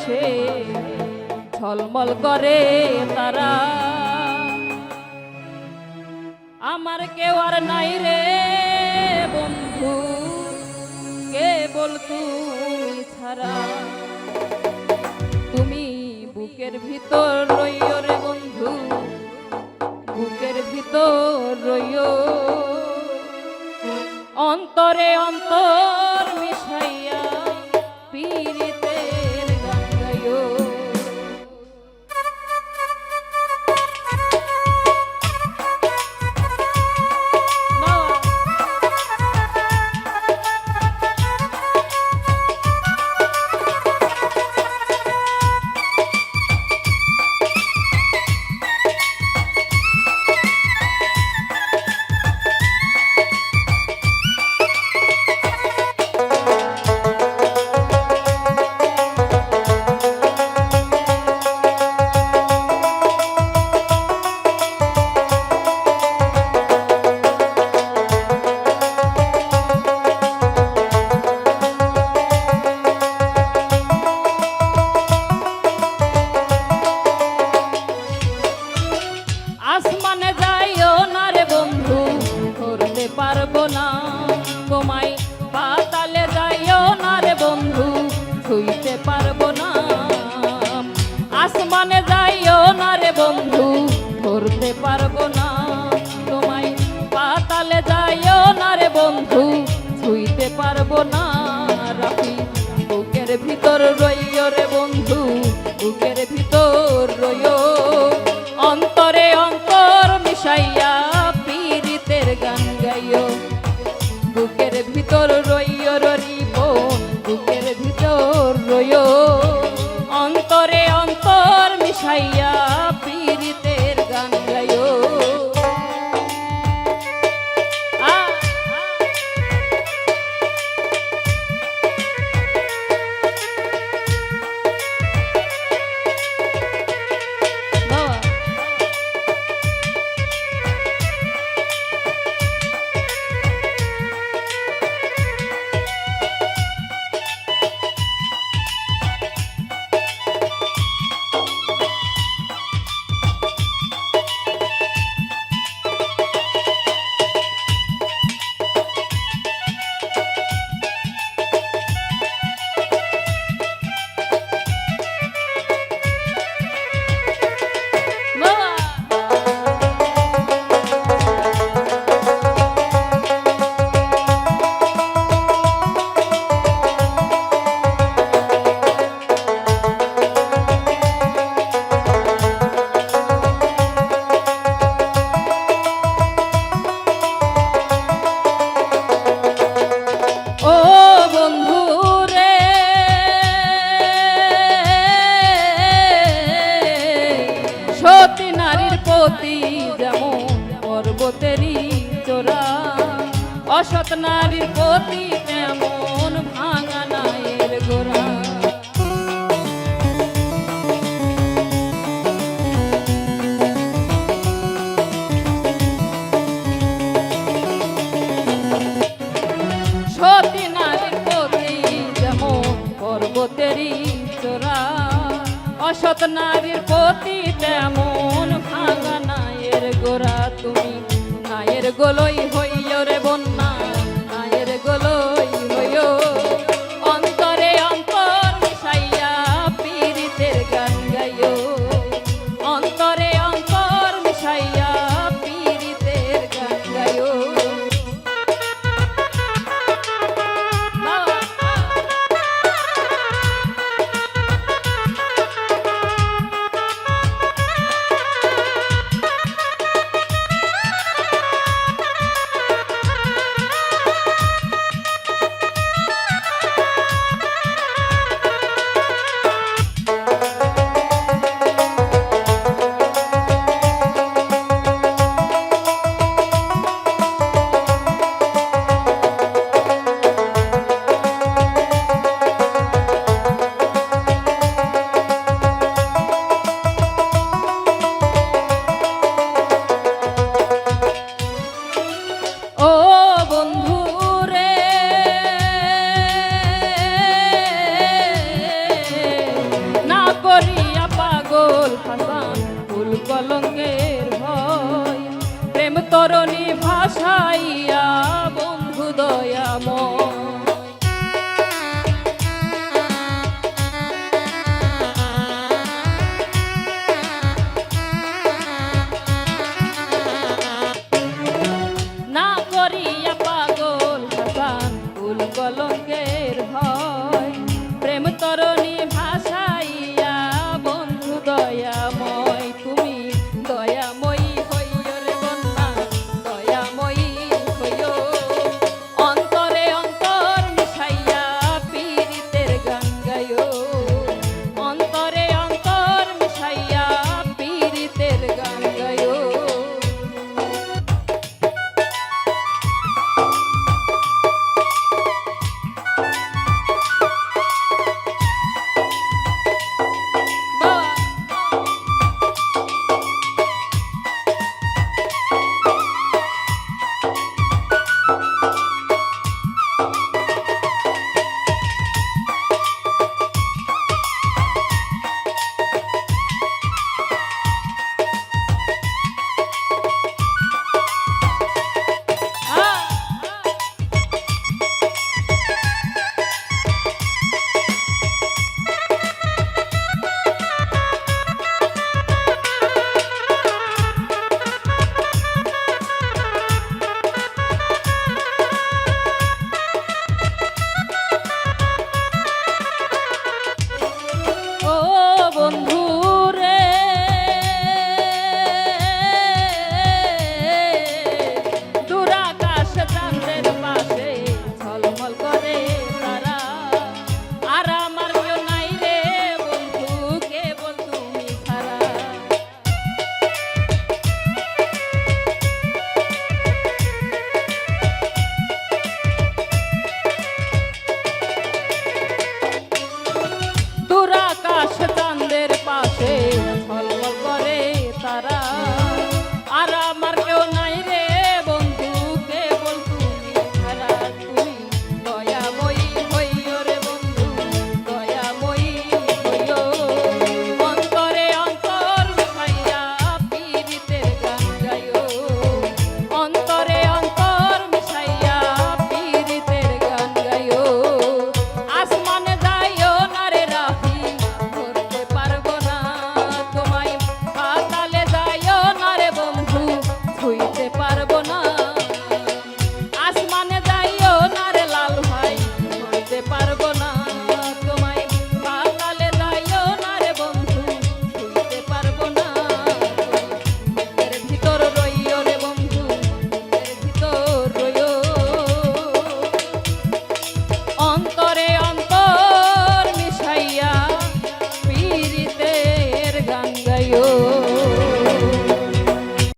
আকাশে ঝলমল করে তারা। আমার কেউ আর নাই রে বন্ধু, কেবল তুমি ছাড়া। তুমি বুকের ভিতর রইও রে বন্ধু, বুকের ভিতর রইও, অন্তরে অন্তর মিশাইয়া পীড়িতের গান গাইও। আসমানে যাইও না রে বন্ধু, ধরতে পারবো না তোমায়। পাতালে যাইও না রে বন্ধু, ছুঁইতে পারবো না। আসমানে যাইও না রে বন্ধু, ধরতে পারবো না তোমায়। পাতালে যাইও না রে বন্ধু, ছুঁইতে পারবো না। রাখি বুকের ভিতর রইও রে বন্ধু, বুকের ভিতর রইও, অন্তরে অন্তর মিশাইয়া পীড়িতের গান গাইও। বুকের ভিতর রইও রে বোন, বুকের ভিতর রইও, অন্তরে অন্তর মিশাইয়া পীড়িতের গান গাইও। সতী নারীর প্রতি যেমন পর্বতেরই চোরা, অসৎ নারীর প্রতি তেমন ভাঙা নায়ের গোরা। সতী নারীর প্রতি যেমন পর্বতেরই চোরা, অসৎ নারীর প্রতি তেমন ভাঙা নায়ের গোরা। তুমি নায়ের গোলই হইও রে বন্যা, নায়ের গোলই হইও, অন্তরে অন্তর মিশাইয়া পীড়িতের গান গাইও। অন্তরে অন্তর মিশাইয়া পীড়িতের গান গাইও। কলঙ্কের ভয় প্রেম তরণী ভাসাইয়া বন্ধু দয়াময় না করিয়া পাগল হাসান কুল কলঙ্কের ভয় প্রেম তরণী ভাসাইয়া বন্ধু দয়াময় তুমি দয়াময়ী হইও রে বন্যা দয়াময়ী হইও অন্তরে অন্তর মিশাইয়া পীড়িতের গান গাইও অন্তরে অন্তর মিশাইয়া পীড়িতের গান গাইও ও বন্ধু রে দূরাকাশ চাঁদের পাশে ঝলমল করে তারা আর আমার কেউ নাই রে বন্ধু কেবল তুমি ছাড়া দূরাকাশ চাঁদের পাশে ঝলমল করে তারা আর আমার কেউ নাই রে বন্ধু কেবল তুমি ছাড়া তুমি দয়াময়ী হইও রে বন্ধু দয়াময়ী হইও অন্তরে অন্তর মিশাইয়া পীড়িতের গান গাইও অন্তরে অন্তর মিশাইয়া পীড়িতের গান গাইও আসমানে যাইও না রে রাহি ধরতে পারবো না তোমায় পাতালে যাইও না রে বন্ধু ছুঁইতে পারবো না আসমানে যাইও না রে লাল ভাই ধরতে পারবো না তোমায় পাতালে যাইও না রে বন্ধু ছুঁইতে পারবো না বুকের ভিতর রইও রে বন্ধু বুকের ভিতর রইও অন্তরে